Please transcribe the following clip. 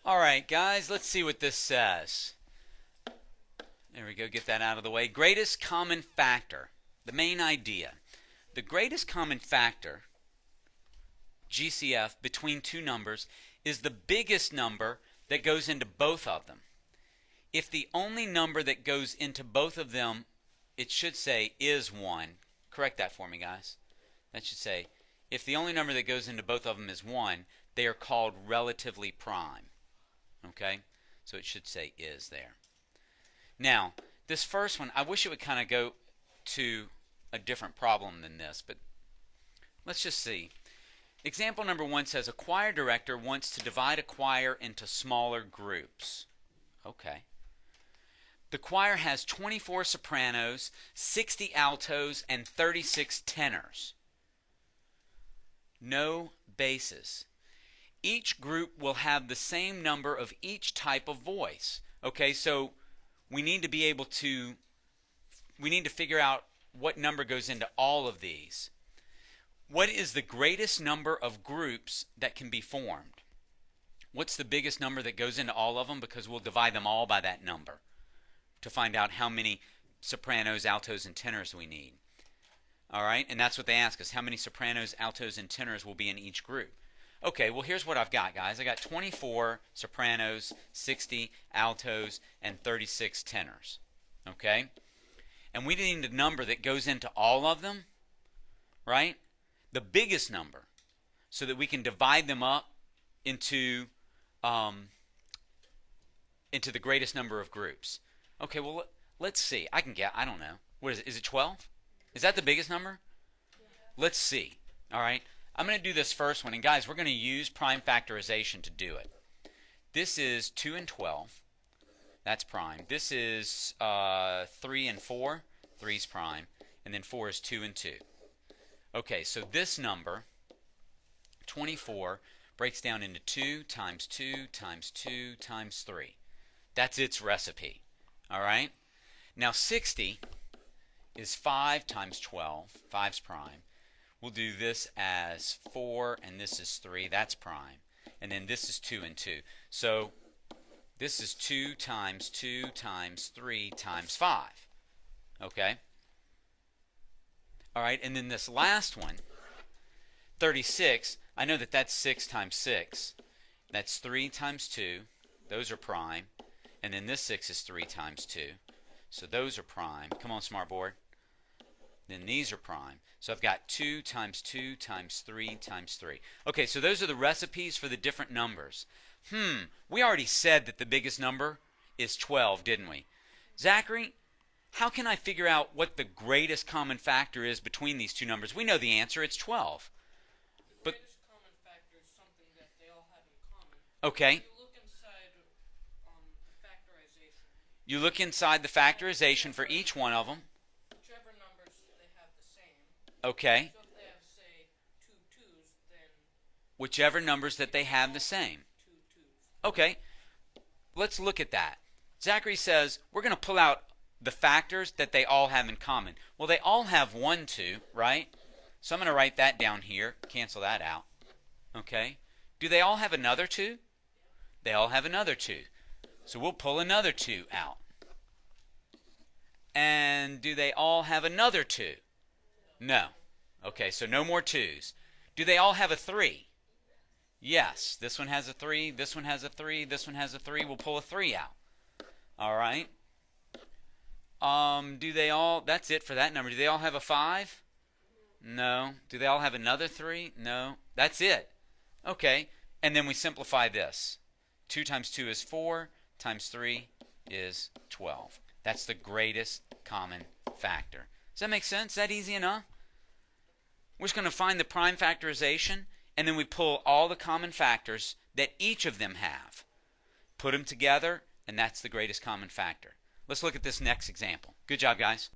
All right, guys, let's see what this says. There we go, get that out of the way. Greatest common factor, the main idea. The greatest common factor, GCF, between two numbers is the biggest number that goes into both of them. If the only number that goes into both of them, it should say is 1. Correct that for me, guys. That should say, if the only number that goes into both of them is 1, they are called relatively prime. Okay? So it should say is there. Now, this first one, I wish it would kind of go to a different problem than this, but let's just see. Example number 1 says a choir director wants to divide a choir into smaller groups. Okay. The choir has 24 sopranos, 60 altos, and 36 tenors. No basses. Each group will have the same number of each type of voice. Okay, so we need to be able to, we need to figure out what number goes into all of these. What is the greatest number of groups that can be formed? What's the biggest number that goes into all of them? Because we'll divide them all by that number to find out how many sopranos, altos, and tenors we need. All right, and that's what they ask us, how many sopranos, altos, and tenors will be in each group. Okay, well here's what I've got, guys. I got 24 sopranos, 60 altos, and 36 tenors. Okay? And we need a number that goes into all of them, right? The biggest number, so that we can divide them up into the greatest number of groups. Okay, well let's see. I can get, I don't know. What is it? Is it 12? Is that the biggest number? Let's see. All right. I'm going to do this first one, and guys, we're going to use prime factorization to do it. This is 2 and 12. That's prime. This is 3 and 4. 3 is prime. And then 4 is 2 and 2. Okay, so this number, 24, breaks down into 2 times 2 times 2 times 3. That's its recipe. All right? Now 60 is 5 times 12. 5's prime. We'll do this as 4, and this is 3. That's prime. And then this is 2 and 2. So this is 2 times 2 times 3 times 5. Okay? All right, and then this last one, 36, I know that that's 6 times 6. That's 3 times 2. Those are prime. And then this 6 is 3 times 2. So those are prime. Come on, smart board. Then these are prime. So I've got 2 times 2 times 3 times 3. Okay, so those are the recipes for the different numbers. We already said that the biggest number is 12, didn't we? Zachary, how can I figure out what the greatest common factor is between these two numbers? We know the answer, it's 12. The greatest common factor is something that they all have in common. Okay. You look inside the factorization. You look inside the factorization for each one of them. Whichever numbers they have the same. Okay. So if they have, say, 2 2's, then Whichever numbers that they have the same. 2 2's. Okay. Let's look at that. Zachary says we're going to pull out the factors that they all have in common. Well, they all have 1 2, right? So I'm going to write that down here. Cancel that out. Okay. Do they all have another 2? They all have another 2. So we'll pull another 2 out. And do they all have another 2? No. Okay, so no more 2's. Do they all have a 3? Yes. This one has a 3, this one has a 3, this one has a 3. We'll pull a 3 out. All right. Do they all, that's it for that number. Do they all have a 5? No. Do they all have another 3? No. That's it. Okay. And then we simplify this. 2 times 2 is 4, times 3 is 12. That's the greatest common factor. Does that make sense? Is that easy enough? We're just going to find the prime factorization, and then we pull all the common factors that each of them have. Put them together, and that's the greatest common factor. Let's look at this next example. Good job, guys.